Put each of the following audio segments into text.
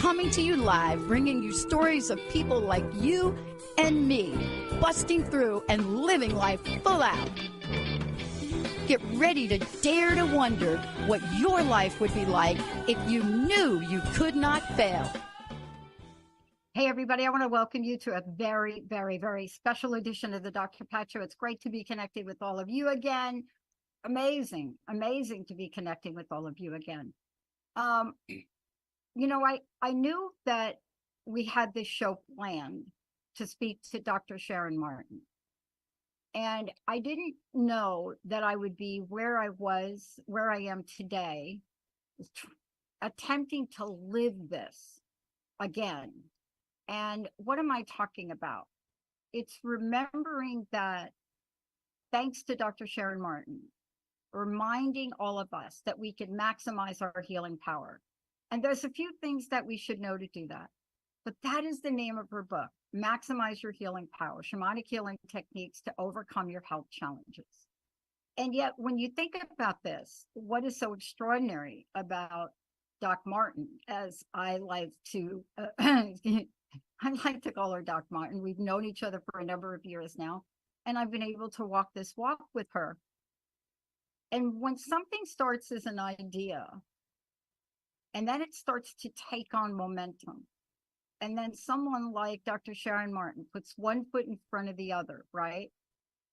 coming to you live, bringing you stories of people like you and me, busting through and living life full out. Get ready to dare to wonder what your life would be like if you knew you could not fail. Hey, everybody, I want to welcome you to a very, very, very special edition of the Dr. Pat Show. It's great to be connected with all of you again. Amazing to be connecting with all of you again. You know, I knew that we had this show planned to speak to Dr. Sharon Martin. And I didn't know that I would be where I am today, attempting to live this again. And what am I talking about? It's remembering that thanks to Dr. Sharon Martin, reminding all of us that we can maximize our healing power. And there's a few things that we should know to do that. But that is the name of her book, Maximize Your Healing Power, Shamanic Healing Techniques to Overcome Your Health Challenges. And yet, when you think about this, what is so extraordinary about Doc Martin, as I like to, call her Doc Martin. We've known each other for a number of years now, and I've been able to walk this walk with her. And when something starts as an idea, and then it starts to take on momentum, and then someone like Dr. Sharon Martin puts one foot in front of the other, right?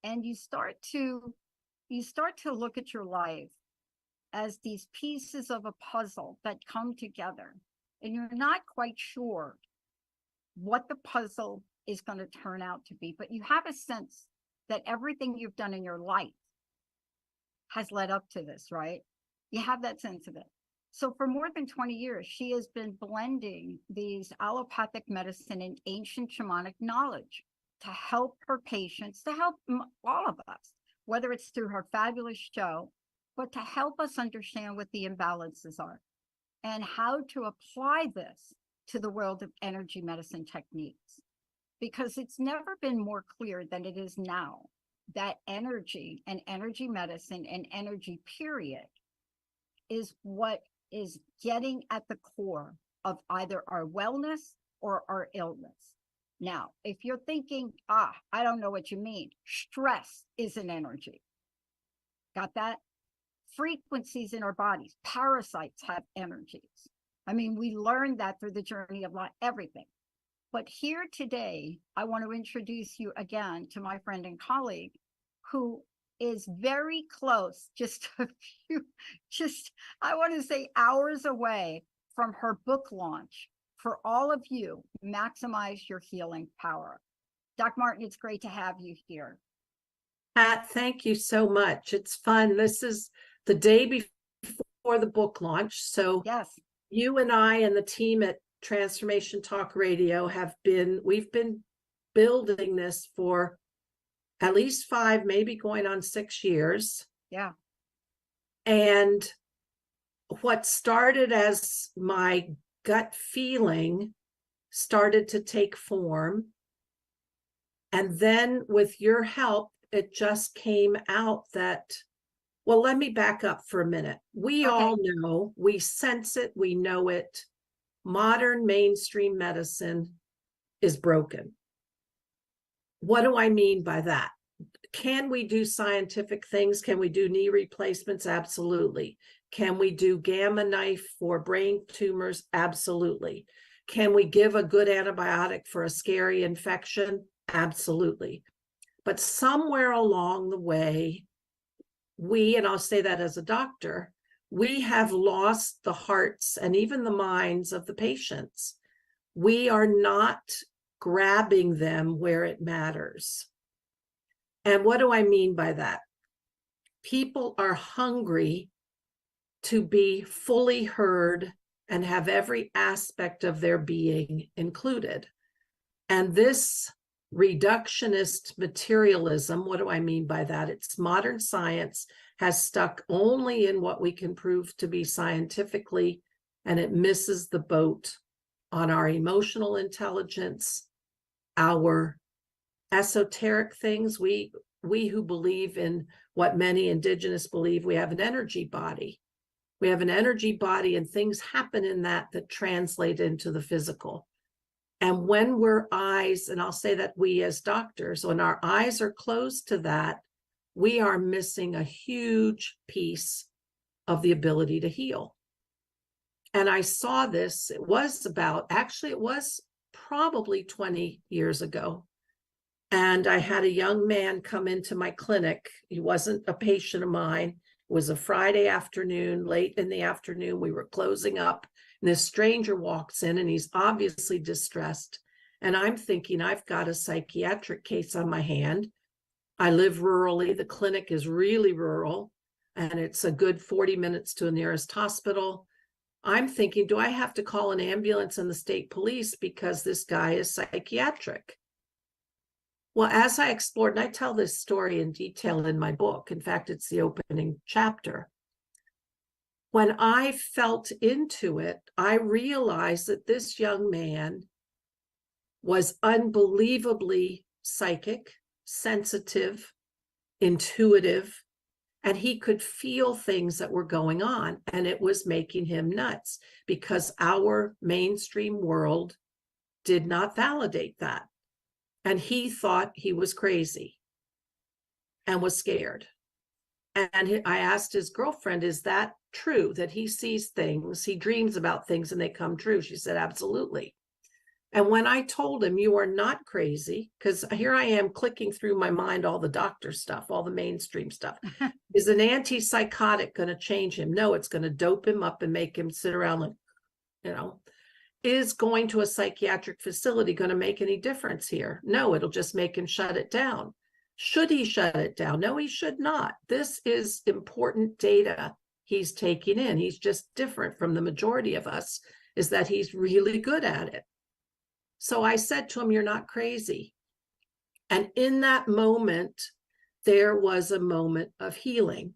And you start to look at your life as these pieces of a puzzle that come together, and you're not quite sure what the puzzle is going to turn out to be, but you have a sense that everything you've done in your life has led up to this, right? You have that sense of it. So for more than 20 years, she has been blending these allopathic medicine and ancient shamanic knowledge to help her patients, to help all of us, whether it's through her fabulous show, but to help us understand what the imbalances are and how to apply this to the world of energy medicine techniques. Because it's never been more clear than it is now that energy and energy medicine and energy period is what is getting at the core of either our wellness or our illness. Now, if you're thinking, I don't know what you mean, stress is an energy. Got that? Frequencies in our bodies, parasites have energies. I mean, we learned that through the journey of life, everything. But here today, I want to introduce you again to my friend and colleague who is very close, I want to say hours away from her book launch for all of you, Maximize Your Healing Power. Doc Martin, it's great to have you here. Pat, thank you so much. It's fun. This is the day before the book launch. So yes, you and I and the team at Transformation Talk Radio we've been building this for at least 5, maybe going on 6 years. Yeah. And what started as my gut feeling started to take form. And then with your help, it just came out that, well, let me back up for a minute. We all know, we sense it, we know it. Modern mainstream medicine is broken. What do I mean by that? Can we do scientific things? Can we do knee replacements? Absolutely. Can we do gamma knife for brain tumors? Absolutely. Can we give a good antibiotic for a scary infection? Absolutely. But somewhere along the way, and I'll say that as a doctor, we have lost the hearts and even the minds of the patients. We are not grabbing them where it matters. And what do I mean by that? People are hungry to be fully heard and have every aspect of their being included. And this reductionist materialism, what do I mean by that? It's modern science has stuck only in what we can prove to be scientifically, and it misses the boat on our emotional intelligence, our esoteric things. We who believe in what many indigenous believe, we have an energy body. We have an energy body, and things happen in that translate into the physical. And when we're eyes, and I'll say that we as doctors, when our eyes are closed to that, we are missing a huge piece of the ability to heal. And I saw this, it was probably 20 years ago. And I had a young man come into my clinic. He wasn't a patient of mine. It was a Friday afternoon, late in the afternoon. We were closing up, and this stranger walks in, and he's obviously distressed. And I'm thinking, I've got a psychiatric case on my hand. I live rurally. The clinic is really rural, and it's a good 40 minutes to the nearest hospital. I'm thinking, do I have to call an ambulance and the state police because this guy is psychiatric? Well, as I explored, and I tell this story in detail in my book, in fact, it's the opening chapter. When I felt into it, I realized that this young man was unbelievably psychic, sensitive, intuitive, and he could feel things that were going on, and it was making him nuts because our mainstream world did not validate that. And he thought he was crazy and was scared. And I asked his girlfriend, is that true, that he sees things, he dreams about things and they come true? She said, absolutely. And when I told him, you are not crazy, because here I am clicking through my mind all the doctor stuff, all the mainstream stuff. Is an antipsychotic going to change him? No, it's going to dope him up and make him sit around like, Is going to a psychiatric facility going to make any difference here? No, it'll just make him shut it down. Should he shut it down? No, he should not. This is important data he's taking in. He's just different from the majority of us, is that he's really good at it. So I said to him, you're not crazy. And in that moment, there was a moment of healing.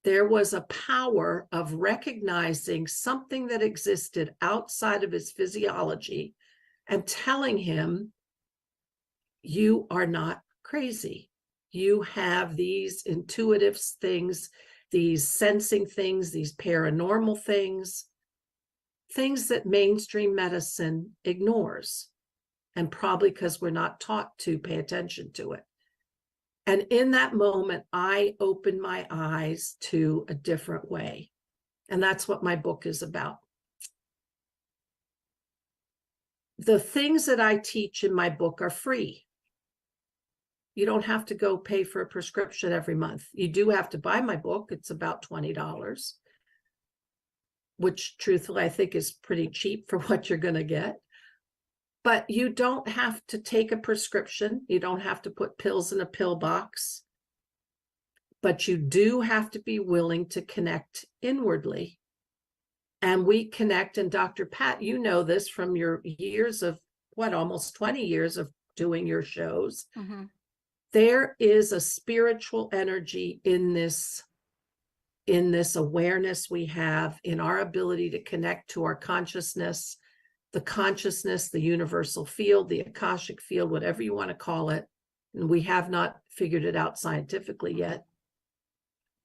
There was a power of recognizing something that existed outside of his physiology and telling him, you are not crazy. You have these intuitive things, these sensing things, these paranormal things, things that mainstream medicine ignores, and probably because we're not taught to pay attention to it. And in that moment, I opened my eyes to a different way. And that's what my book is about. The things that I teach in my book are free. You don't have to go pay for a prescription every month. You do have to buy my book. It's about $20, which truthfully, I think is pretty cheap for what you're going to get. But you don't have to take a prescription. You don't have to put pills in a pill box. But you do have to be willing to connect inwardly. And we connect, and Dr. Pat, you know this from your years of, almost 20 years of doing your shows. Mm-hmm. There is a spiritual energy in this awareness we have, in our ability to connect to our consciousness, the universal field, the Akashic field, whatever you want to call it. And we have not figured it out scientifically yet.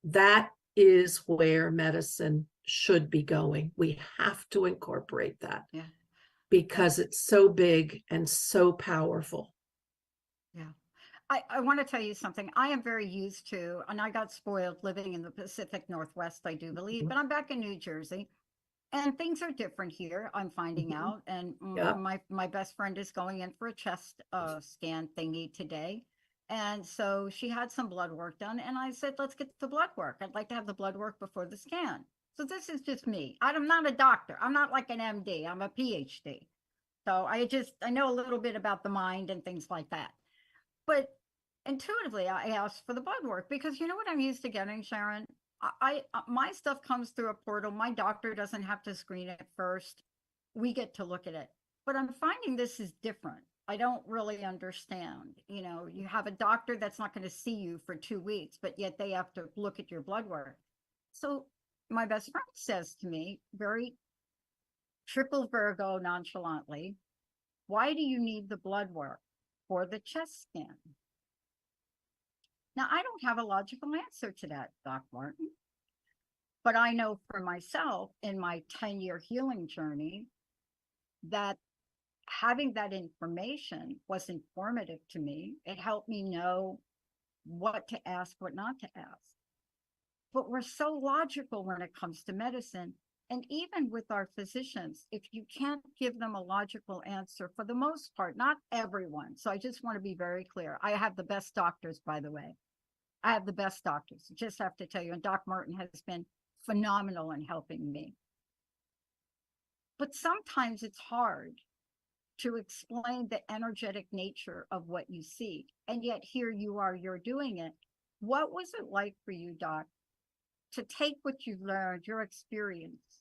That is where medicine should be going. We have to incorporate that, because it's so big and so powerful. Yeah. I want to tell you something. I am very used to, and I got spoiled living in the Pacific Northwest, I do believe, but I'm back in New Jersey. And things are different here, I'm finding out. And my best friend is going in for a chest scan thingy today. And so she had some blood work done. And I said, let's get the blood work. I'd like to have the blood work before the scan. So this is just me. I'm not a doctor. I'm not like an MD. I'm a PhD. So I know a little bit about the mind and things like that. But intuitively, I asked for the blood work because you know what I'm used to getting, Sharon? My stuff comes through a portal. My doctor doesn't have to screen it first. We get to look at it. But I'm finding this is different. I don't really understand. You have a doctor that's not going to see you for 2 weeks, but yet they have to look at your blood work. So my best friend says to me, very triple Virgo nonchalantly, why do you need the blood work for the chest scan? Now, I don't have a logical answer to that, Doc Martin. But I know for myself in my 10-year healing journey that having that information was informative to me. It helped me know what to ask, what not to ask. But we're so logical when it comes to medicine. And even with our physicians, if you can't give them a logical answer, for the most part, not everyone. So I just want to be very clear. I have the best doctors, by the way. I have the best doctors. Just have to tell you. And Doc Martin has been phenomenal in helping me. But sometimes it's hard to explain the energetic nature of what you see. And yet here you are, you're doing it. What was it like for you, Doc, to take what you've learned, your experience?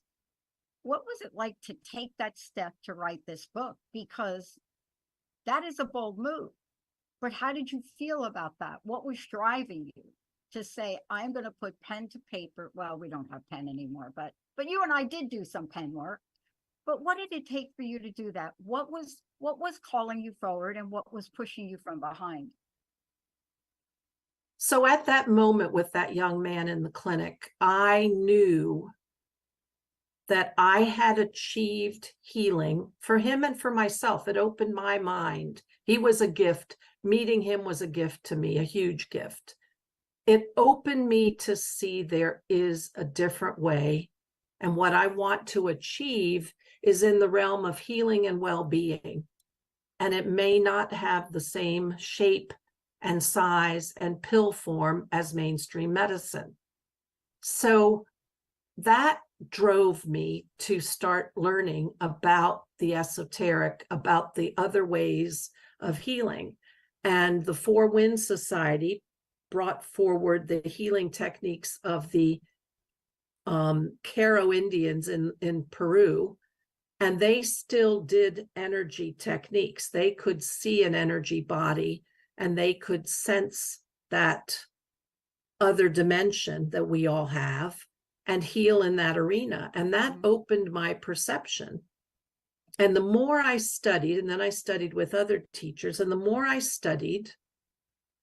What was it like to take that step to write this book? Because that is a bold move. But how did you feel about that? What was driving you to say, I'm going to put pen to paper? Well, we don't have pen anymore, but you and I did do some pen work. But what did it take for you to do that? What was calling you forward and what was pushing you from behind? So at that moment with that young man in the clinic, I knew that I had achieved healing for him and for myself. It opened my mind. He was a gift. Meeting him was a gift to me, a huge gift. It opened me to see there is a different way. And what I want to achieve is in the realm of healing and well-being. And it may not have the same shape and size and pill form as mainstream medicine. So that drove me to start learning about the esoteric, about the other ways of healing. And the Four Winds Society brought forward the healing techniques of the Caro Indians in Peru, and they still did energy techniques. They could see an energy body and they could sense that other dimension that we all have and heal in that arena. And that opened my perception. And the more I studied, and then I studied with other teachers, and the more I studied,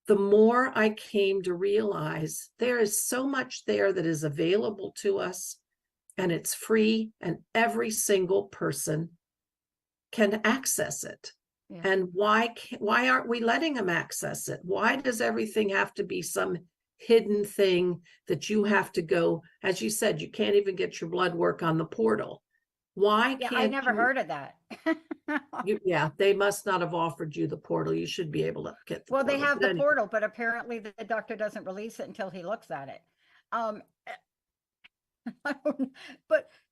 the more I came to realize there is so much there that is available to us, and it's free, and every single person can access it. Yeah. And why aren't we letting them access it? Why does everything have to be some hidden thing that you have to go, as you said, you can't even get your blood work on the portal? Why can't I never heard of that. Yeah, they must not have offered you the portal. You should be able to get the portal. They have the portal, but apparently the doctor doesn't release it until he looks at it. But,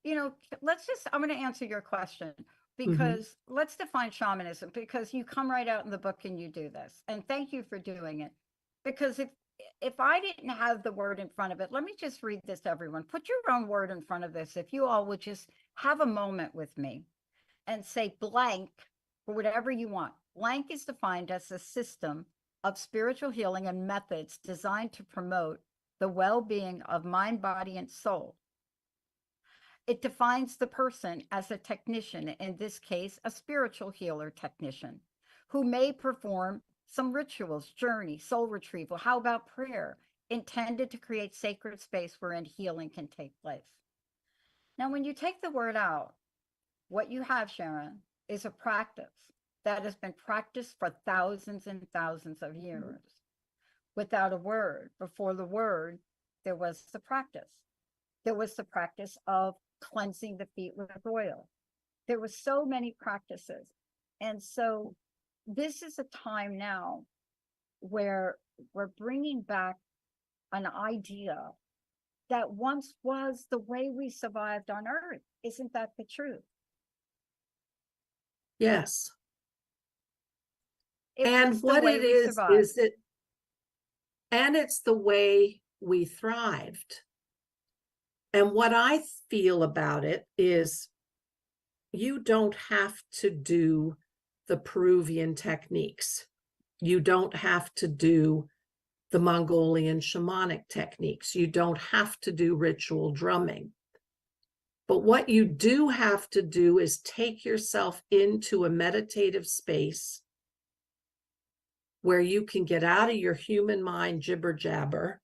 I'm going to answer your question, because let's define shamanism, because you come right out in the book and you do this. And thank you for doing it. Because if I didn't have the word in front of it, let me just read this to everyone. Put your own word in front of this. If you all would just have a moment with me and say blank for whatever you want. Blank is defined as a system of spiritual healing and methods designed to promote the well-being of mind, body, and soul. It defines the person as a technician, in this case, a spiritual healer technician, who may perform some rituals, journey, soul retrieval. How about prayer, intended to create sacred space wherein healing can take place? Now, when you take the word out, what you have, Sharon, is a practice that has been practiced for thousands and thousands of years. Without a word, before the word, there was the practice. There was the practice of cleansing the feet with oil. There were so many practices. And so this is a time now where we're bringing back an idea that once was the way we survived on Earth. Isn't that the truth? Yes. And what it is it, and it's the way we thrived. And what I feel about it is you don't have to do the Peruvian techniques. You don't have to do the Mongolian shamanic techniques. You don't have to do ritual drumming. But what you do have to do is take yourself into a meditative space where you can get out of your human mind jibber jabber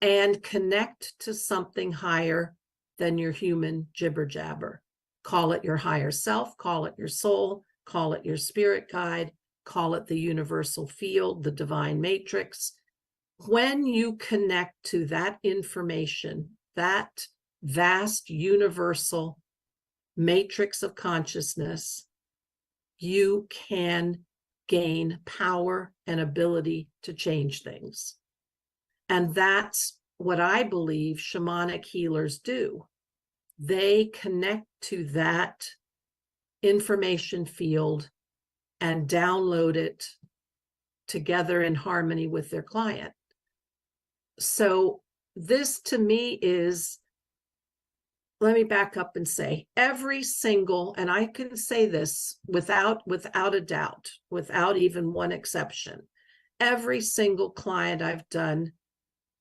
and connect to something higher than your human jibber jabber. Call it your higher self, call it your soul, call it your spirit guide, call it the universal field, the divine matrix. When you connect to that information, that vast universal matrix of consciousness, you can gain power and ability to change things. And that's what I believe shamanic healers do. They connect to that information field and download it together in harmony with their client. So this to me is, let me back up and say, every single, and I can say this without a doubt, without even one exception, every single client I've done,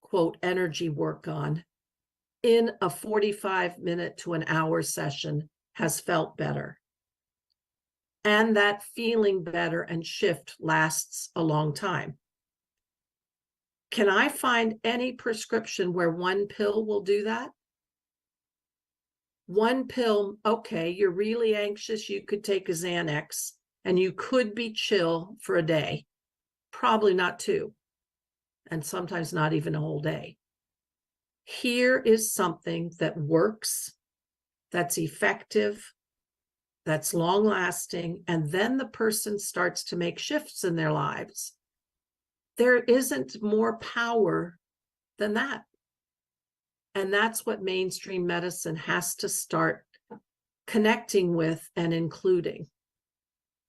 quote, energy work on in a 45-minute to an hour session has felt better. And that feeling better and shift lasts a long time. Can I find any prescription where one pill will do that? One pill, okay, you're really anxious, you could take a Xanax and you could be chill for a day, probably not two, and sometimes not even a whole day. Here is something that works, that's effective, that's long lasting, and then the person starts to make shifts in their lives. There isn't more power than that. And that's what mainstream medicine has to start connecting with and including.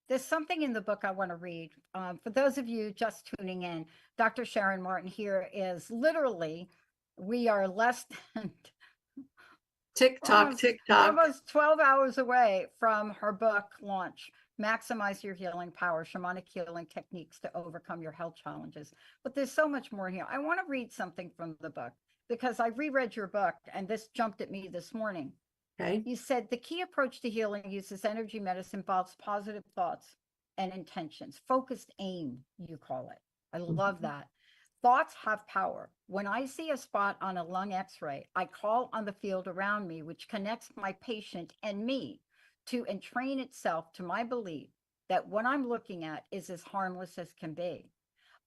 There's something in the book I want to read. For those of you just tuning in, Dr. Sharon Martin here is literally, we are less than TikTok. Almost 12 hours away from her book launch, Maximize Your Healing Power, Shamanic Healing Techniques to Overcome Your Health Challenges. But there's so much more here. I want to read something from the book because I reread your book and this jumped at me this morning. Okay. You said the key approach to healing uses energy medicine, involves positive thoughts and intentions, focused aim, you call it. I love that. Thoughts have power. When I see a spot on a lung x-ray, I call on the field around me, which connects my patient and me to entrain itself to my belief that what I'm looking at is as harmless as can be.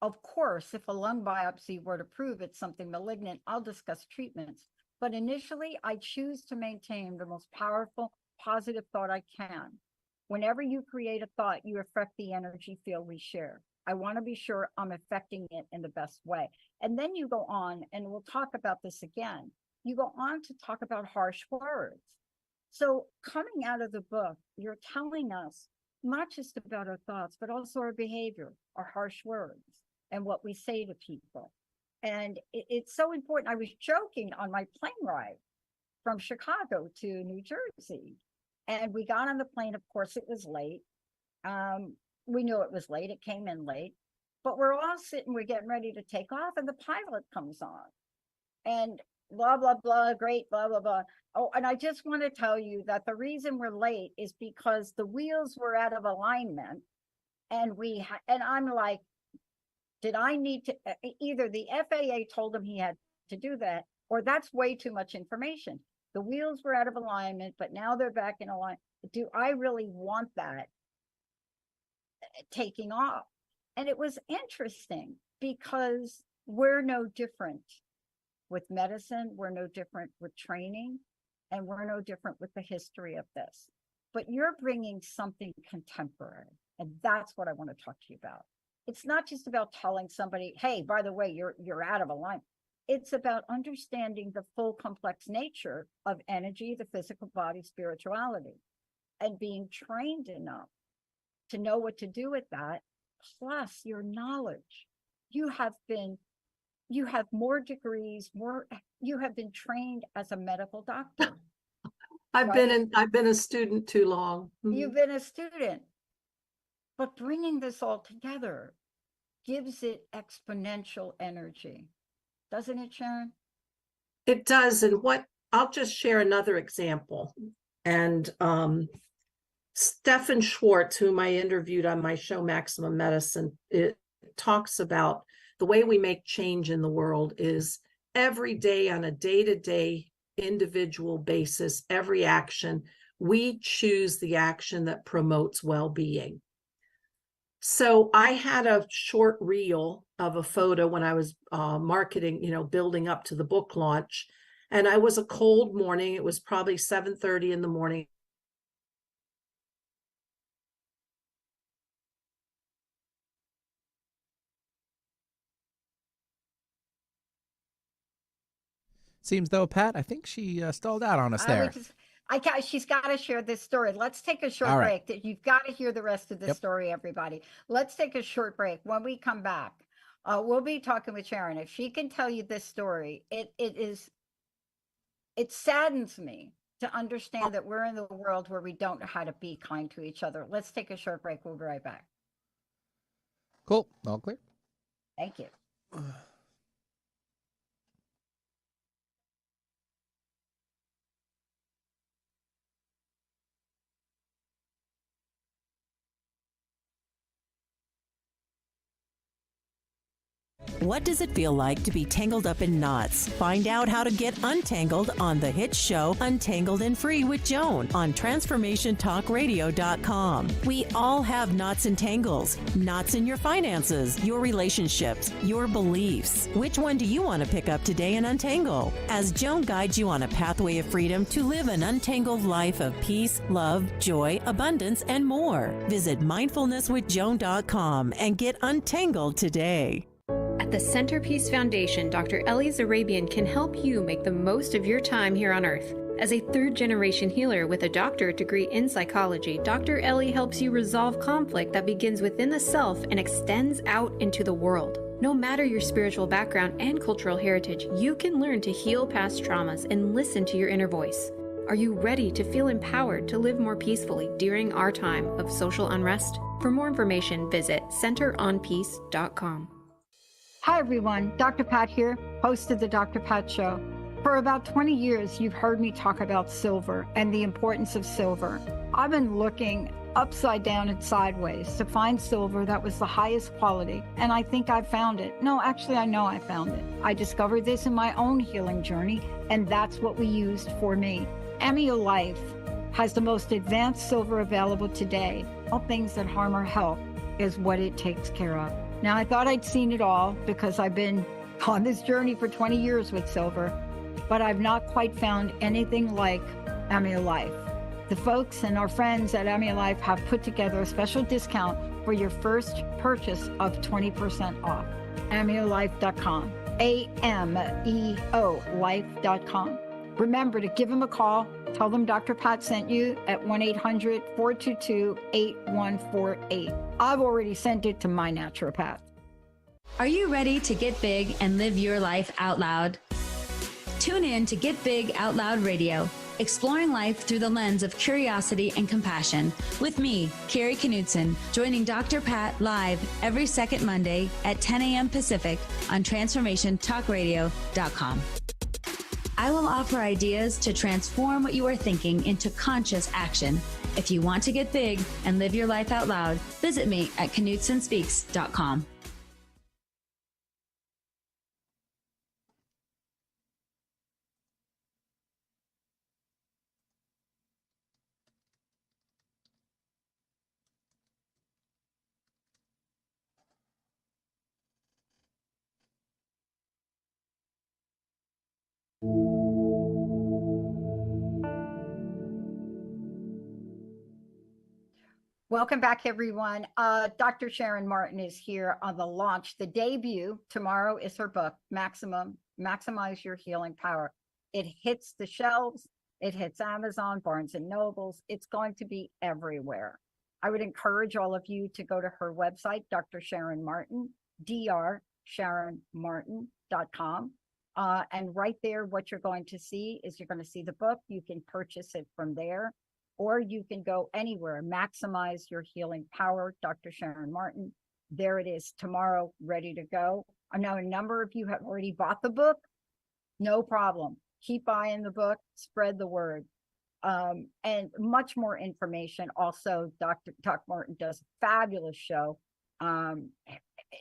Of course, if a lung biopsy were to prove it's something malignant, I'll discuss treatments. But initially, I choose to maintain the most powerful, positive thought I can. Whenever you create a thought, you affect the energy field we share. I want to be sure I'm affecting it in the best way. And then you go on, and we'll talk about this again. You go on to talk about harsh words. So coming out of the book, you're telling us not just about our thoughts, but also our behavior, our harsh words, and what we say to people. And it's so important. I was joking on my plane ride from Chicago to New Jersey. And we got on the plane. Of course, it was late. We knew it was late. It came in late. But we're all sitting, we're getting ready to take off, and the pilot comes on. And blah, blah, blah, great, blah, blah, blah. Oh, and I just want to tell you that the reason we're late is because the wheels were out of alignment. And I'm like, did I need to, either the FAA told him he had to do that, or that's way too much information. The wheels were out of alignment, but now they're back in alignment. Do I really want that taking off? And it was interesting because we're no different with medicine. We're no different with training, and we're no different with the history of this. But you're bringing something contemporary, and that's what I want to talk to you about. It's not just about telling somebody, hey, by the way, you're out of alignment. It's about understanding the full complex nature of energy, the physical body, spirituality, and being trained enough to know what to do with that, plus your knowledge. You have more degrees, you have been trained as a medical doctor. I've been a student too long. You've been a student. But bringing this all together gives it exponential energy. Doesn't it, Sharon? It does. And I'll just share another example. And Stefan Schwartz, whom I interviewed on my show, Maximum Medicine, it talks about the way we make change in the world is every day on a day-to-day individual basis, every action, we choose the action that promotes well-being. So I had a short reel of a photo when I was marketing, building up to the book launch. And I was a cold morning. It was probably 7:30 in the morning. Seems though, Pat, I think she stalled out on us there. She's got to share this story. Let's take a short All right. break. You've got to hear the rest of the Yep. story, everybody. Let's take a short break. When we come back, we'll be talking with Sharon. If she can tell you this story, it saddens me to understand that we're in the world where we don't know how to be kind to each other. Let's take a short break. We'll be right back. Cool. All clear. Thank you. What does it feel like to be tangled up in knots? Find out how to get untangled on the hit show Untangled and Free with Joan on TransformationTalkRadio.com. We all have knots and tangles. Knots in your finances, your relationships, your beliefs. Which one do you want to pick up today and untangle? As Joan guides you on a pathway of freedom to live an untangled life of peace, love, joy, abundance, and more. Visit mindfulnesswithjoan.com and get untangled today. At the Centerpiece Foundation, Dr. Ellie Zarabian can help you make the most of your time here on Earth. As a third-generation healer with a doctorate degree in psychology, Dr. Ellie helps you resolve conflict that begins within the self and extends out into the world. No matter your spiritual background and cultural heritage, you can learn to heal past traumas and listen to your inner voice. Are you ready to feel empowered to live more peacefully during our time of social unrest? For more information, visit centeronpeace.com. Hi, everyone. Dr. Pat here, host of the Dr. Pat Show. For about 20 years, you've heard me talk about silver and the importance of silver. I've been looking upside down and sideways to find silver that was the highest quality, and I think I found it. No, actually, I know I found it. I discovered this in my own healing journey, and that's what we used for me. Amio Life has the most advanced silver available today. All things that harm our health is what it takes care of. Now, I thought I'd seen it all because I've been on this journey for 20 years with silver, but I've not quite found anything like Amio Life. The folks and our friends at Amio Life have put together a special discount for your first purchase of 20% off. AmioLife.com. AMEO Life.com. Remember to give them a call. Tell them Dr. Pat sent you at 1-800-422-8148. I've already sent it to my naturopath. Are you ready to get big and live your life out loud? Tune in to Get Big Out Loud Radio, exploring life through the lens of curiosity and compassion, with me, Carrie Knudsen, joining Dr. Pat live every second Monday at 10 a.m. Pacific on TransformationTalkRadio.com. I will offer ideas to transform what you are thinking into conscious action. If you want to get big and live your life out loud, visit me at KnudsenSpeaks.com. Welcome back, everyone. Dr. Sharon Martin is here on the launch. The debut tomorrow is her book, Maximize Your Healing Power. It hits the shelves. It hits Amazon, Barnes and Nobles. It's going to be everywhere. I would encourage all of you to go to her website, Dr. Sharon Martin, DrSharonMartin.com. And right there, what you're going to see is you're going to see the book. You can purchase it from there. Or you can go anywhere. Maximize Your Healing Power, Dr. Sharon Martin. There it is tomorrow, ready to go. I know a number of you have already bought the book. No problem. Keep buying the book, spread the word. And much more information. Also, Dr. Martin does a fabulous show.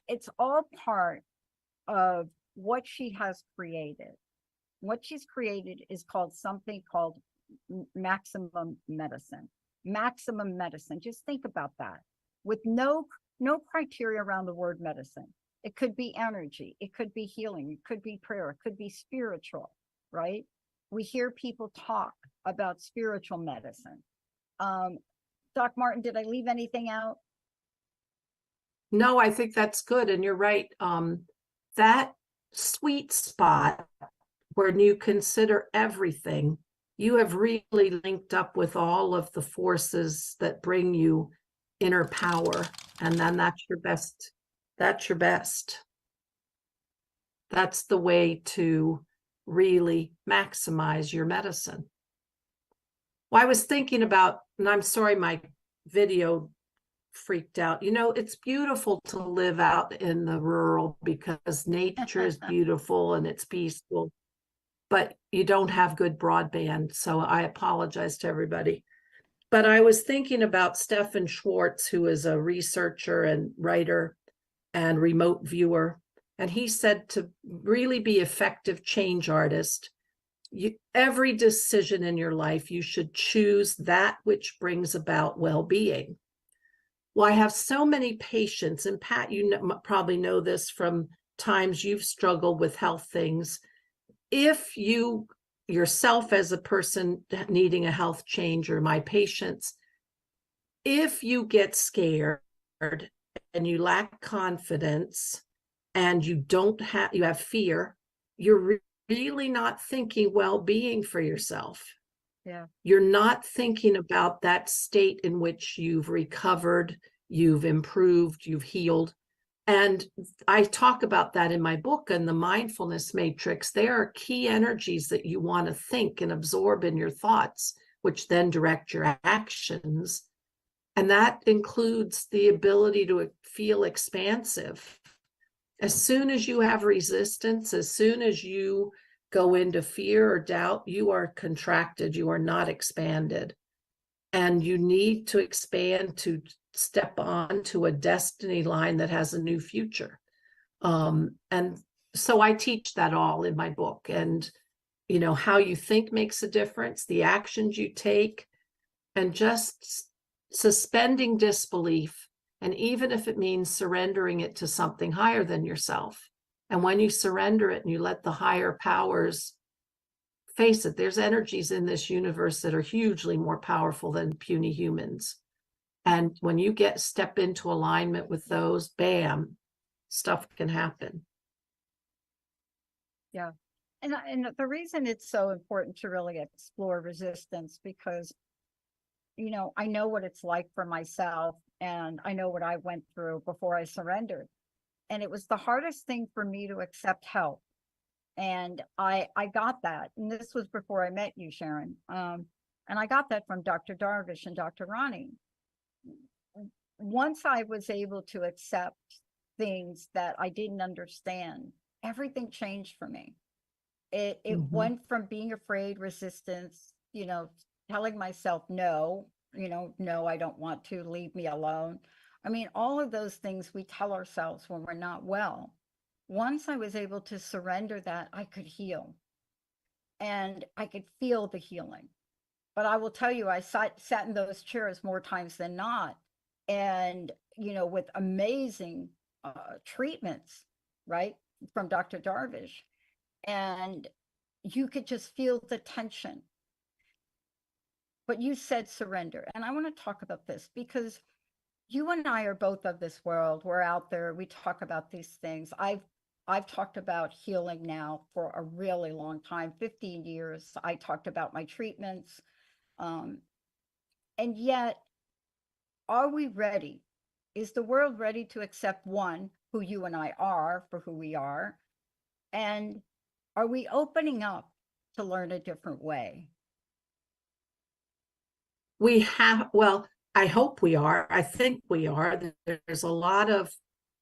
It's all part of what she has created. What she's created is called something called maximum medicine. Maximum medicine. Just think about that. With no criteria around the word medicine. It could be energy, it could be healing, it could be prayer, it could be spiritual, right? We hear people talk about spiritual medicine. Doc Martin, did I leave anything out? No, I think that's good. And you're right. That sweet spot where you consider everything, you have really linked up with all of the forces that bring you inner power. And then that's your best. That's your best. That's the way to really maximize your medicine. Well, I was thinking about, and I'm sorry, my video freaked out. You know, it's beautiful to live out in the rural because nature is beautiful and it's peaceful, but you don't have good broadband. So I apologize to everybody. But I was thinking about Stefan Schwartz, who is a researcher and writer and remote viewer. And he said to really be effective change artist, every decision in your life, you should choose that which brings about well-being. Well, I have so many patients, and Pat, you probably know this from times you've struggled with health things. If you yourself as a person needing a health change, or my patients, if you get scared and you lack confidence and you have fear, you're really not thinking well-being for yourself. Yeah. You're not thinking about that state in which you've recovered, you've improved, you've healed. And I talk about that in my book, and the mindfulness matrix. There are key energies that you want to think and absorb in your thoughts, which then direct your actions. And that includes the ability to feel expansive. As soon as you have resistance, as soon as you go into fear or doubt, you are contracted, you are not expanded. And you need to expand to step on to a destiny line that has a new future. And so I teach that all in my book. And, you know, how you think makes a difference, the actions you take, and just suspending disbelief. And even if it means surrendering it to something higher than yourself. And when you surrender it and you let the higher powers face it, there's energies in this universe that are hugely more powerful than puny humans. And when you step into alignment with those, bam, stuff can happen. Yeah. And the reason it's so important to really explore resistance, because, you know, I know what it's like for myself, and I know what I went through before I surrendered. And it was the hardest thing for me to accept help. And I got that. And this was before I met you, Sharon. And I got that from Dr. Darvish and Dr. Ronnie. Once I was able to accept things that I didn't understand, everything changed for me. It went from being afraid, resistance, you know, telling myself, no, you know, no, I don't want to, leave me alone. I mean, all of those things we tell ourselves when we're not well. Once I was able to surrender that, I could heal, and I could feel the healing. But I will tell you, I sat in those chairs more times than not, and, you know, with amazing treatments, right, from Dr. Darvish. And you could just feel the tension. But you said surrender. And I want to talk about this because you and I are both of this world. We're out there. We talk about these things. I've talked about healing now for a really long time, 15 years. I talked about my treatments. And yet, are we ready? Is the world ready to accept, one, who you and I are for who we are? And are we opening up to learn a different way? We have, well, I hope we are. I think we are. There's a lot of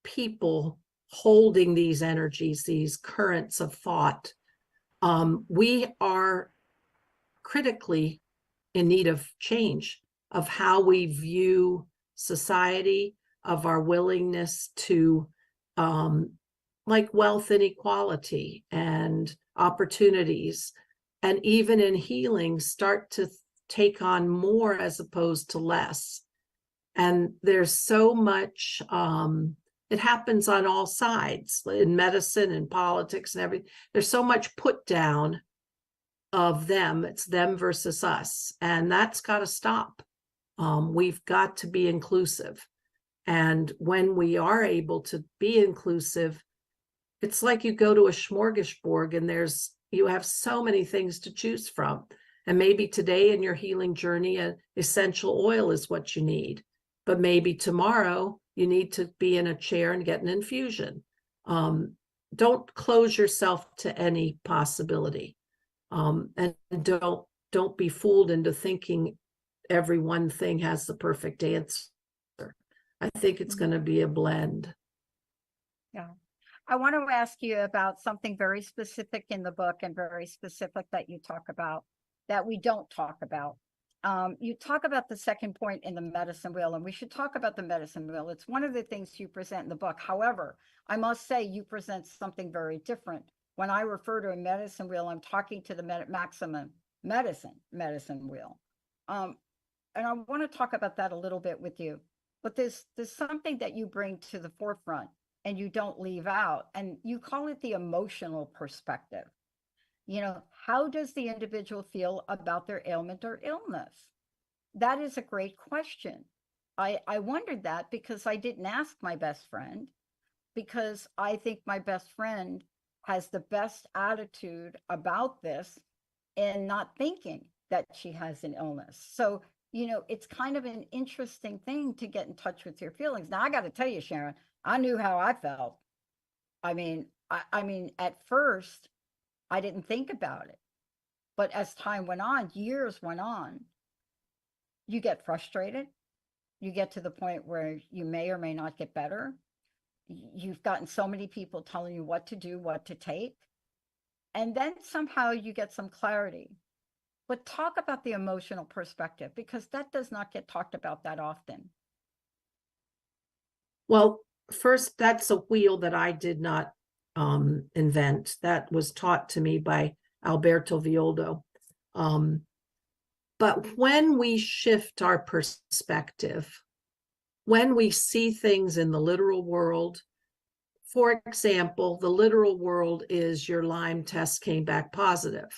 people holding these energies, these currents of thought. We are critically in need of change, of how we view society, of our willingness to, well, like wealth inequality and opportunities, and even in healing start to take on more as opposed to less. And there's so much, it happens on all sides in medicine and politics and everything. There's so much put down of them. It's them versus us. And that's got to stop. We've got to be inclusive. And when we are able to be inclusive, it's like you go to a smorgasbord and you have so many things to choose from. And maybe today in your healing journey, an essential oil is what you need. But maybe tomorrow you need to be in a chair and get an infusion. Don't close yourself to any possibility. And don't be fooled into thinking every one thing has the perfect answer. I think it's going to be a blend. Yeah. I want to ask you about something very specific in the book and very specific that you talk about that we don't talk about. You talk about the second point in the medicine wheel, and we should talk about the medicine wheel. It's one of the things you present in the book. However, I must say you present something very different. When I refer to a medicine wheel, I'm talking to the maximum medicine wheel. And I want to talk about that a little bit with you. But there's something that you bring to the forefront and you don't leave out, and you call it the emotional perspective. You know, how does the individual feel about their ailment or illness? That is a great question. I wondered that because I didn't ask my best friend, because I think my best friend has the best attitude about this and not thinking that she has an illness. So, you know, it's kind of an interesting thing to get in touch with your feelings. Now, I got to tell you, Sharon, I knew how I felt. I mean, at first, I didn't think about it. But as time went on, years went on, you get frustrated. You get to the point where you may or may not get better. You've gotten so many people telling you what to do, what to take. And then somehow you get some clarity. But talk about the emotional perspective, because that does not get talked about that often. Well, first, that's a wheel that I did not invent. That was taught to me by Alberto Villoldo. But when we shift our perspective, when we see things in the literal world, for example, the literal world is your Lyme test came back positive.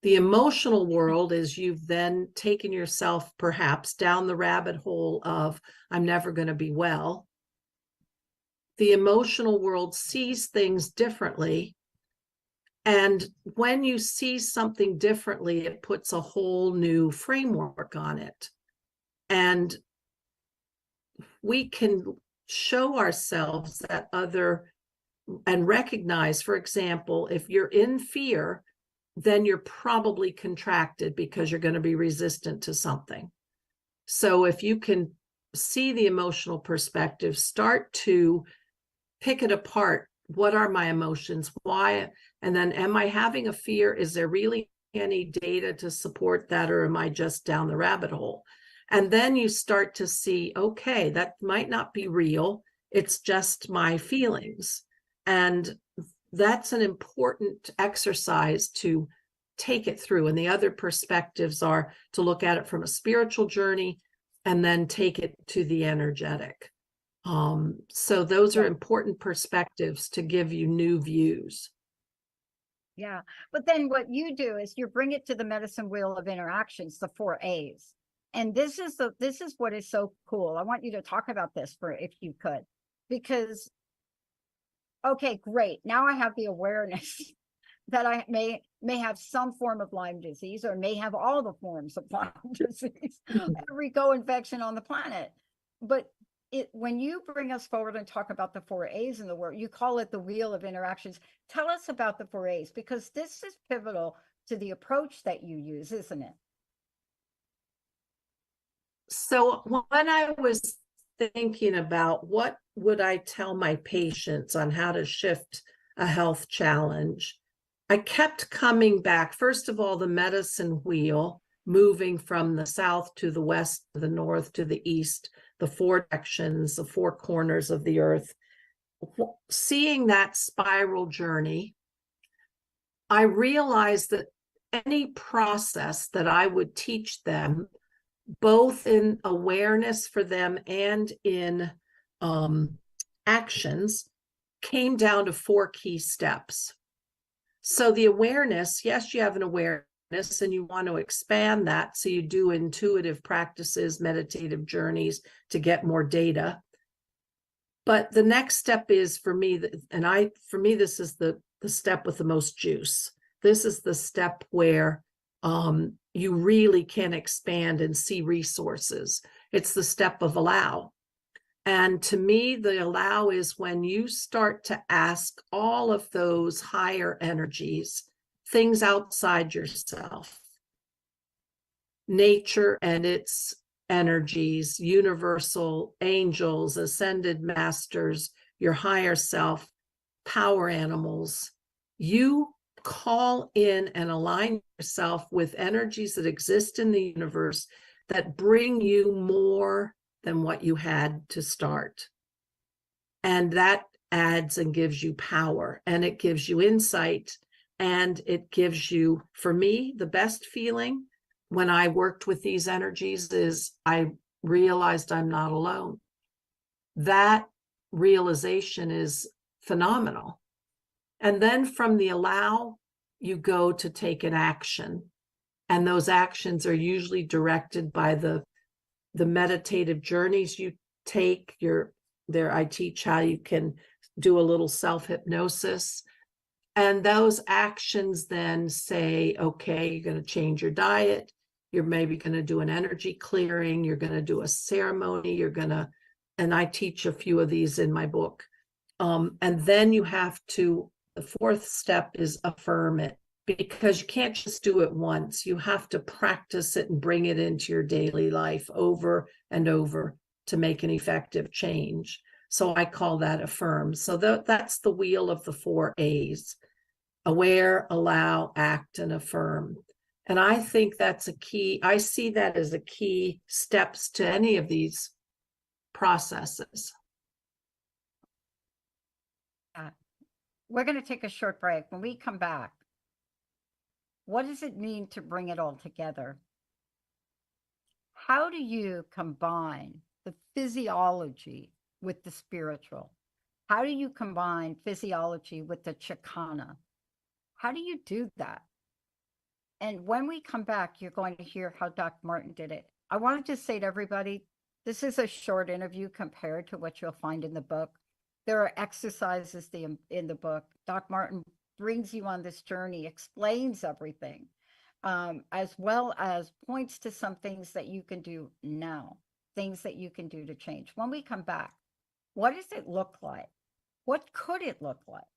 The emotional world is you've then taken yourself perhaps down the rabbit hole of, I'm never going to be well. The emotional world sees things differently. And when you see something differently, it puts a whole new framework on it. And we can show ourselves that other and recognize, for example, if you're in fear, then you're probably contracted because you're going to be resistant to something. So if you can see the emotional perspective, start to pick it apart. What are my emotions? Why? And then, am I having a fear? Is there really any data to support that? Or am I just down the rabbit hole? And then you start to see, okay, that might not be real. It's just my feelings. And that's an important exercise to take it through. And the other perspectives are to look at it from a spiritual journey and then take it to the energetic. So those are important perspectives to give you new views. Yeah. But then what you do is you bring it to the medicine wheel of interactions, the 4 A's. And this is what is so cool. I want you to talk about this if you could, because, okay, great. Now I have the awareness that I may have some form of Lyme disease, or may have all the forms of Lyme disease, every co-infection on the planet. But when you bring us forward and talk about the 4 A's in the world, you call it the wheel of interactions. Tell us about the 4 A's, because this is pivotal to the approach that you use, isn't it? So when I was thinking about what would I tell my patients on how to shift a health challenge, I kept coming back. First of all, the medicine wheel, moving from the south to the west, to the north to the east, the 4 directions, the 4 corners of the earth. seeing that spiral journey, I realized that any process that I would teach them, both in awareness for them and in actions, came down to 4 key steps. So the awareness, yes, you have an awareness and you want to expand that. So you do intuitive practices, meditative journeys to get more data. But the next step is for me, this is the step with the most juice. This is the step where you really can expand and see resources. It's the step of allow. And to me, the allow is when you start to ask all of those higher energies, things outside yourself, nature and its energies, universal angels, ascended masters, your higher self, power animals. You call in and align yourself with energies that exist in the universe that bring you more than what you had to start. And that adds and gives you power, and it gives you insight, and it gives you, for me, the best feeling when I worked with these energies is I realized I'm not alone. That realization is phenomenal. And then from the allow, you go to take an action. And those actions are usually directed by the meditative journeys you take. I teach how you can do a little self-hypnosis. And those actions then say, okay, you're going to change your diet. You're maybe going to do an energy clearing. You're going to do a ceremony. And I teach a few of these in my book. And then you have to, the 4th step is affirm it, because you can't just do it once. You have to practice it and bring it into your daily life over and over to make an effective change. So I call that affirm. So that's the wheel of the 4 A's: aware, allow, act, and affirm. And I think that's a key. I see that as a key steps to any of these processes. We're going to take a short break. When we come back, what does it mean to bring it all together? How do you combine the physiology with the spiritual? How do you combine physiology with the Chicana? How do you do that? And when we come back, you're going to hear how Dr. Martin did it. I wanted to say to everybody, this is a short interview compared to what you'll find in the book. There are exercises in the book. Dr. Martin brings you on this journey, explains everything, as well as points to some things that you can do now, things that you can do to change. When we come back, what does it look like? What could it look like?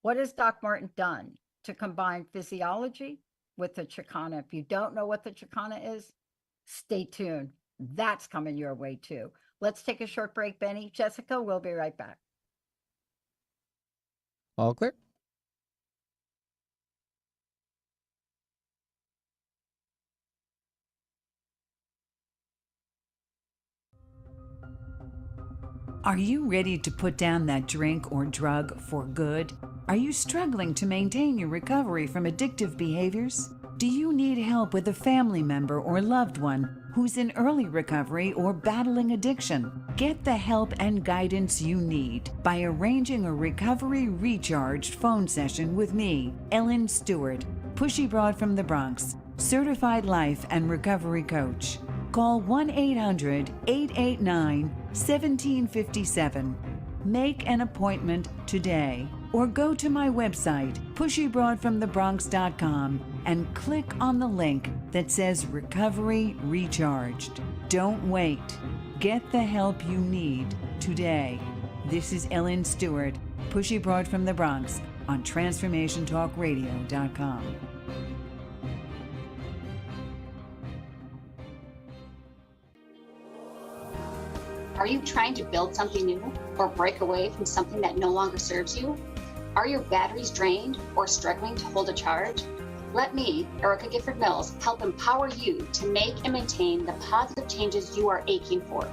What has Dr. Martin done to combine physiology with the Chicana? If you don't know what the Chicana is, stay tuned. That's coming your way too. Let's take a short break, Benny. Jessica, we'll be right back. All clear? Are you ready to put down that drink or drug for good? Are you struggling to maintain your recovery from addictive behaviors? Do you need help with a family member or loved one who's in early recovery or battling addiction? Get the help and guidance you need by arranging a Recovery Recharged phone session with me, Ellen Stewart, Pushy Broad from the Bronx, certified life and recovery coach. Call 1-800-889-1757. Make an appointment today or go to my website, pushybroadfromthebronx.com, and click on the link that says Recovery Recharged. Don't wait. Get the help you need today. This is Ellen Stewart, Pushy Broad from the Bronx, on TransformationTalkRadio.com. Are you trying to build something new or break away from something that no longer serves you? Are your batteries drained or struggling to hold a charge? Let me, Erica Gifford Mills, help empower you to make and maintain the positive changes you are aching for.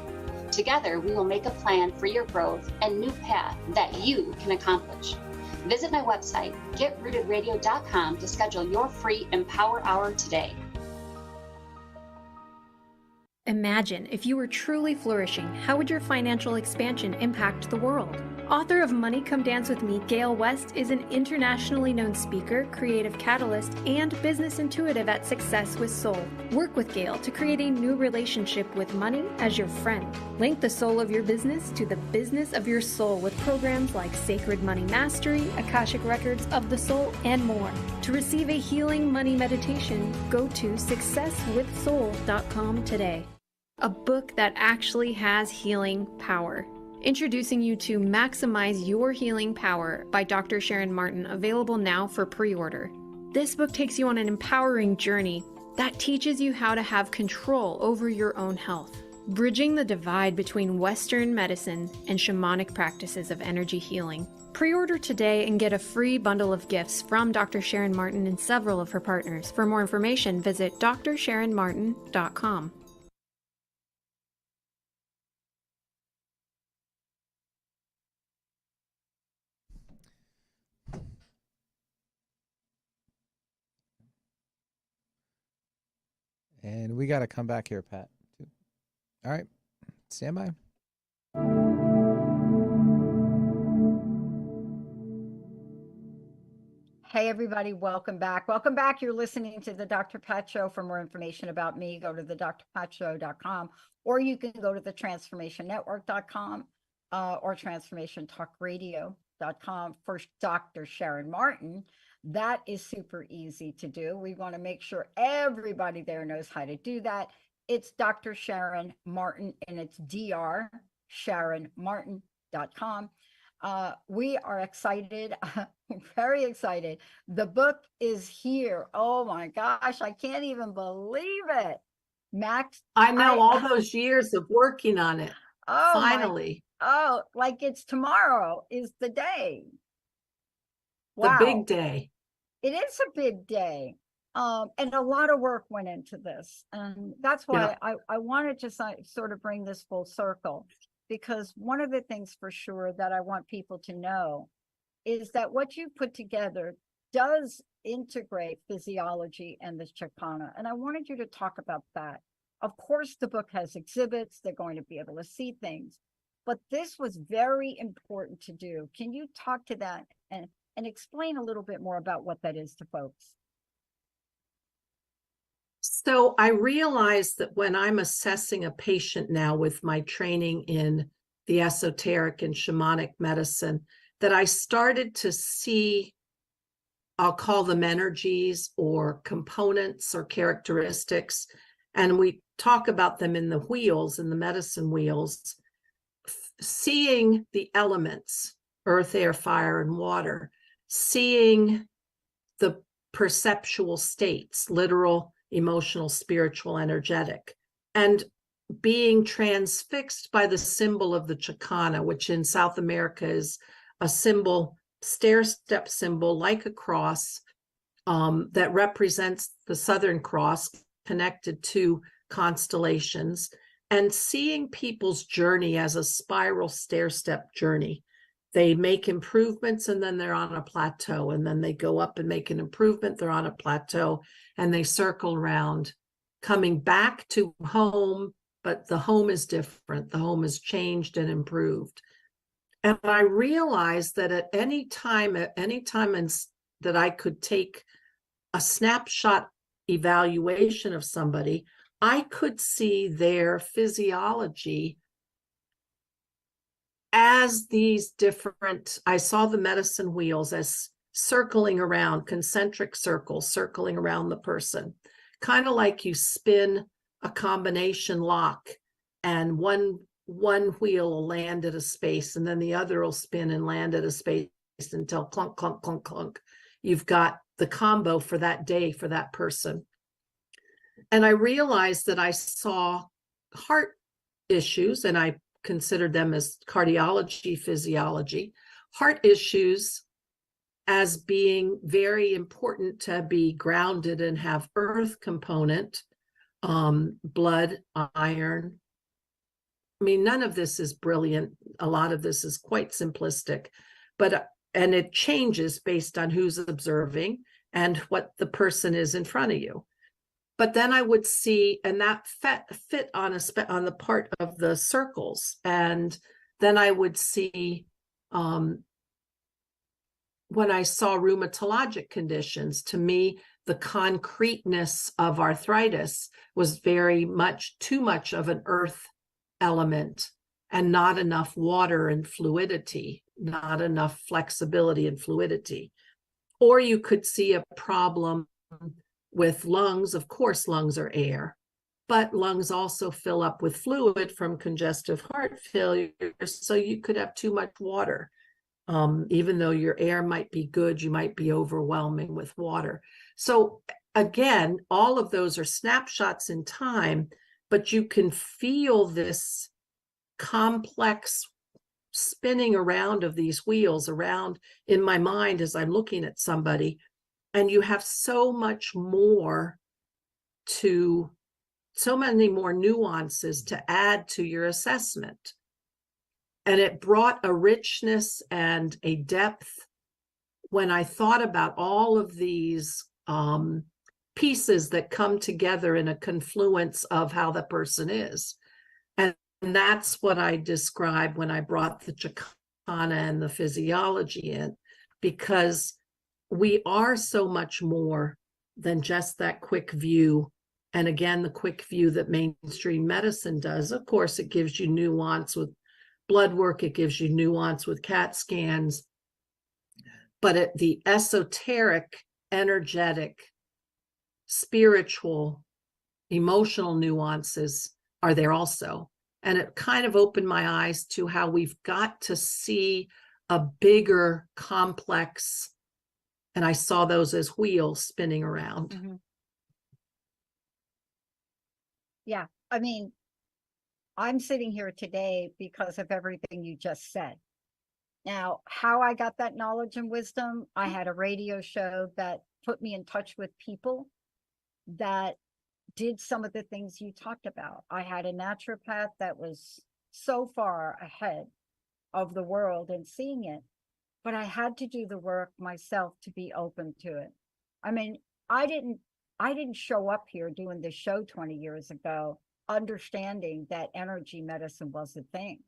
Together, we will make a plan for your growth and new path that you can accomplish. Visit my website, getrootedradio.com, to schedule your free Empower Hour today. Imagine if you were truly flourishing, how would your financial expansion impact the world? Author of Money Come Dance With Me, Gail West is an internationally known speaker, creative catalyst, and business intuitive at Success with Soul. Work with Gail to create a new relationship with money as your friend. Link the soul of your business to the business of your soul with programs like Sacred Money Mastery, Akashic Records of the Soul, and more. To receive a healing money meditation, go to successwithsoul.com today. A book that actually has healing power. Introducing you to Maximize Your Healing Power by Dr. Sharon Martin, available now for pre-order. This book takes you on an empowering journey that teaches you how to have control over your own health, bridging the divide between Western medicine and shamanic practices of energy healing. Pre-order today and get a free bundle of gifts from Dr. Sharon Martin and several of her partners. For more information, visit drsharonmartin.com. And we got to come back here, Pat. All right. Stand by. Hey, everybody. Welcome back. Welcome back. You're listening to the Dr. Pat Show. For more information about me, go to the drpatshow.com, or you can go to the transformationnetwork.com or transformationtalkradio.com for Dr. Sharon Martin. That is super easy to do. We want to make sure everybody there knows how to do that. It's Dr. Sharon Martin, and it's drsharonmartin.com. We are excited, very excited. The book is here. Oh my gosh, I can't even believe it. Max, I know, all those years of working on it. Oh, finally. Like it's tomorrow is the day. The big day. It is a big day. And a lot of work went into this. And that's why I wanted to sort of bring this full circle, because one of the things for sure that I want people to know is that what you put together does integrate physiology and the Chakana. And I wanted you to talk about that. Of course, the book has exhibits. They're going to be able to see things. But this was very important to do. Can you talk to that and explain a little bit more about what that is to folks? So I realized that when I'm assessing a patient now with my training in the esoteric and shamanic medicine, that I started to see, I'll call them energies or components or characteristics. And we talk about them in the wheels, in the medicine wheels, seeing the elements, earth, air, fire, and water, seeing the perceptual states, literal, emotional, spiritual, energetic, and being transfixed by the symbol of the Chakana, which in South America is a symbol, stair-step symbol, like a cross, that represents the Southern Cross connected to constellations, and seeing people's journey as a spiral stair-step journey. They make improvements and then they're on a plateau, and then they go up and make an improvement, they're on a plateau, and they circle around, coming back to home, but the home is different. The home has changed and improved. And I realized that at any time that I could take a snapshot evaluation of somebody, I could see their physiology as these different, I saw the medicine wheels as circling around, concentric circles, circling around the person, kind of like you spin a combination lock and one wheel will land at a space and then the other will spin and land at a space until clunk, clunk, clunk, clunk. You've got the combo for that day for that person. And I realized that I saw heart issues, and I considered them as cardiology, physiology, heart issues as being very important to be grounded and have earth component, blood, iron, I mean, none of this is brilliant. A lot of this is quite simplistic, and it changes based on who's observing and what the person is in front of you. But then I would see, and that fit on the part of the circles. And then I would see, when I saw rheumatologic conditions, to me, the concreteness of arthritis was very much too much of an earth element and not enough water and fluidity, not enough flexibility and fluidity. Or you could see a problem with lungs. Of course, lungs are air, but lungs also fill up with fluid from congestive heart failure. So you could have too much water. Even though your air might be good, you might be overwhelming with water. So again, all of those are snapshots in time, but you can feel this complex spinning around of these wheels around in my mind as I'm looking at somebody. And you have so much more so many more nuances to add to your assessment. And it brought a richness and a depth when I thought about all of these pieces that come together in a confluence of how the person is. And that's what I described when I brought the Chicana and the physiology in, because we are so much more than just that quick view. And again, the quick view that mainstream medicine does. Of course, it gives you nuance with blood work, it gives you nuance with CAT scans, but the esoteric, energetic, spiritual, emotional nuances are there also. And it kind of opened my eyes to how we've got to see a bigger, complex, and I saw those as wheels spinning around. Mm-hmm. Yeah, I mean, I'm sitting here today because of everything you just said. Now, how I got that knowledge and wisdom, I had a radio show that put me in touch with people that did some of the things you talked about. I had a naturopath that was so far ahead of the world and seeing it, but I had to do the work myself to be open to it. I mean, I didn't show up here doing this show 20 years ago understanding that energy medicine was a thing.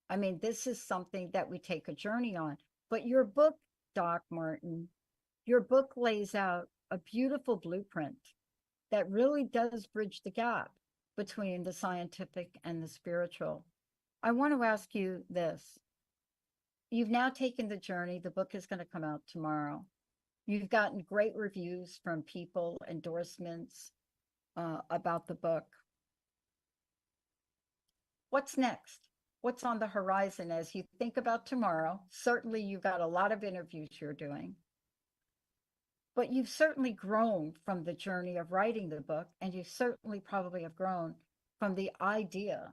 I mean, this is something that we take a journey on. But your book, Doc Martin, your book lays out a beautiful blueprint that really does bridge the gap between the scientific and the spiritual. I want to ask you this. You've now taken the journey. The book is going to come out tomorrow. You've gotten great reviews from people, endorsements about the book. What's next? What's on the horizon as you think about tomorrow? Certainly, you've got a lot of interviews you're doing, but you've certainly grown from the journey of writing the book, and you certainly probably have grown from the idea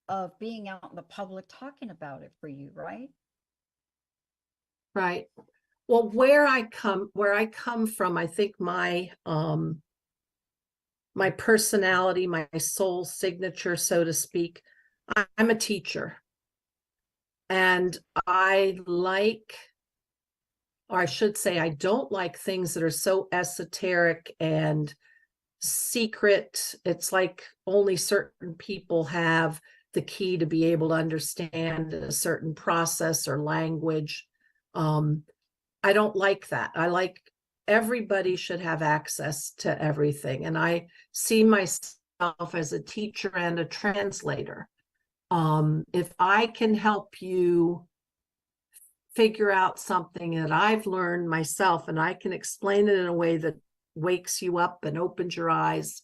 of being out in the public talking about it for you, right? Right. Well, where I come from, I think my my personality, my soul signature, so to speak, I'm a teacher. And I like, or I should say, I don't like things that are so esoteric and secret. It's like only certain people have the key to be able to understand a certain process or language. I don't like that. I like everybody should have access to everything. And I see myself as a teacher and a translator. If I can help you figure out something that I've learned myself and I can explain it in a way that wakes you up and opens your eyes,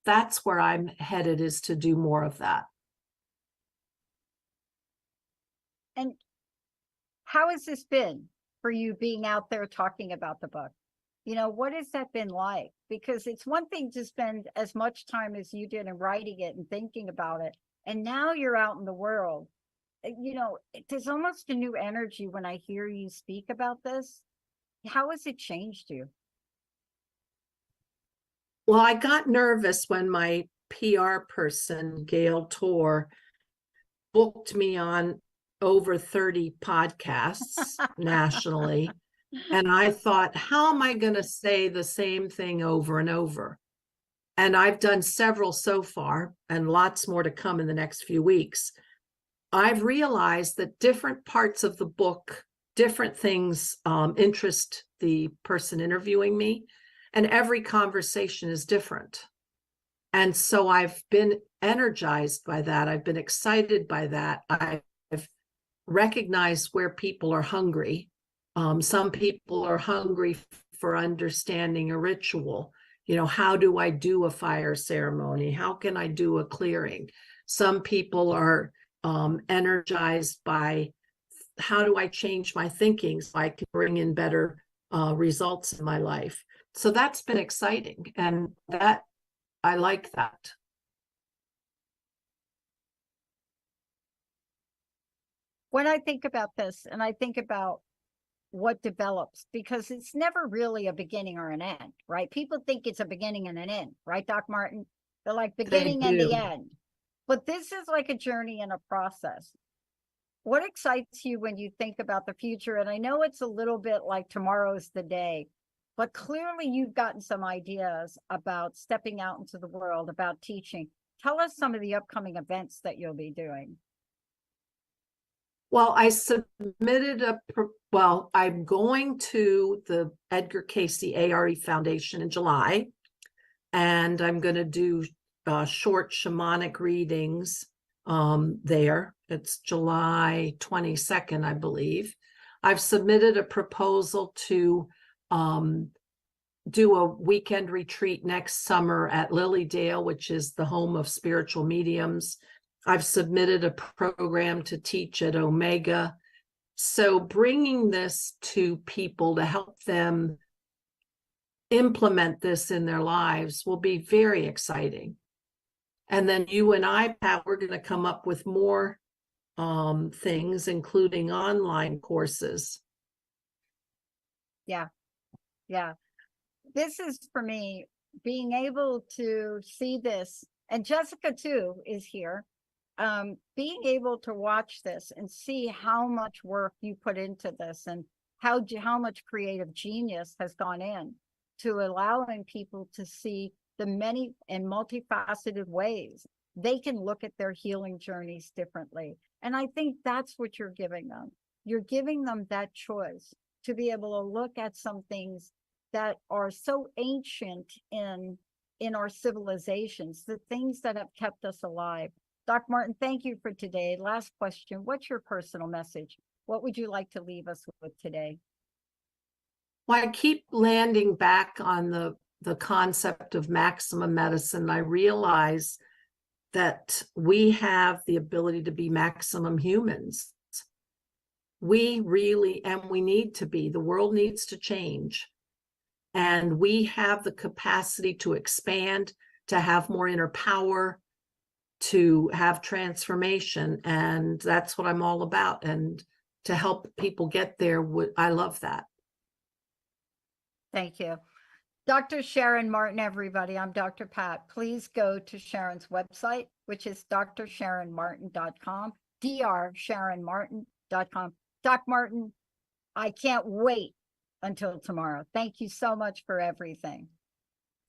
that's where I'm headed, is to do more of that. And how has this been for you being out there talking about the book? You know, what has that been like? Because it's one thing to spend as much time as you did in writing it and thinking about it. And now you're out in the world. You know, there's almost a new energy when I hear you speak about this. How has it changed you? Well, I got nervous when my PR person, Gail Torr, booked me on over 30 podcasts nationally. And I thought, how am I going to say the same thing over and over? And I've done several so far, and lots more to come in the next few weeks. I've realized that different parts of the book, different things interest the person interviewing me, and every conversation is different. And so I've been energized by that. I've been excited by that. I've recognized where people are hungry. Some people are hungry for understanding a ritual. You know, how do I do a fire ceremony? How can I do a clearing? Some people are energized by how do I change my thinking so I can bring in better results in my life. So that's been exciting, and that I like that. When I think about this, and I think about what develops, because it's never really a beginning or an end, right? People think it's a beginning and an end, right, Doc Martin? They're like beginning and the end. But this is like a journey and a process. What excites you when you think about the future? And I know it's a little bit like tomorrow's the day, but clearly you've gotten some ideas about stepping out into the world, about teaching. Tell us some of the upcoming events that you'll be doing. Well, I submitted I'm going to the Edgar Casey ARE Foundation in July, and I'm going to do short shamanic readings there. It's July 22nd, I believe. I've submitted a proposal to do a weekend retreat next summer at Lilydale, which is the home of spiritual mediums. I've submitted a program to teach at Omega. So bringing this to people to help them implement this in their lives will be very exciting. And then you and I, Pat, we're going to come up with more things, including online courses. Yeah. This is, for me, being able to see this, and Jessica too is here. Being able to watch this and see how much work you put into this, and how much creative genius has gone in to allowing people to see the many and multifaceted ways they can look at their healing journeys differently. And I think that's what you're giving them. You're giving them that choice to be able to look at some things that are so ancient in our civilizations, the things that have kept us alive. Doc Martin, thank you for today. Last question. What's your personal message? What would you like to leave us with today? Well, I keep landing back on the concept of maximum medicine. I realize that we have the ability to be maximum humans. We really, and we need to be. The world needs to change. And we have the capacity to expand, to have more inner power, to have transformation. And that's what I'm all about. And to help people get there, I love that. Thank you. Dr. Sharon Martin, everybody. I'm Dr. Pat. Please go to Sharon's website, which is drsharonmartin.com, drsharonmartin.com. Doc Martin, I can't wait until tomorrow. Thank you so much for everything.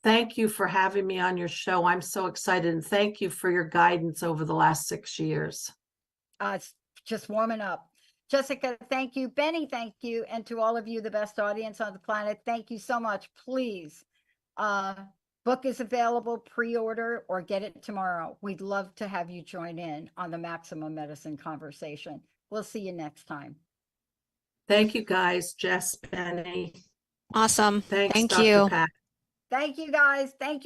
Thank you for having me on your show. I'm so excited, and thank you for your guidance over the last 6 years. It's just warming up. Jessica, thank you. Benny, thank you. And to all of you, the best audience on the planet, thank you so much. Please, book is available, pre-order, or get it tomorrow. We'd love to have you join in on the Maximum Medicine conversation. We'll see you next time. Thank you, guys. Jess, Benny. Awesome. Thanks, Thank Dr. you. Pat. Thank you, guys. Thank you.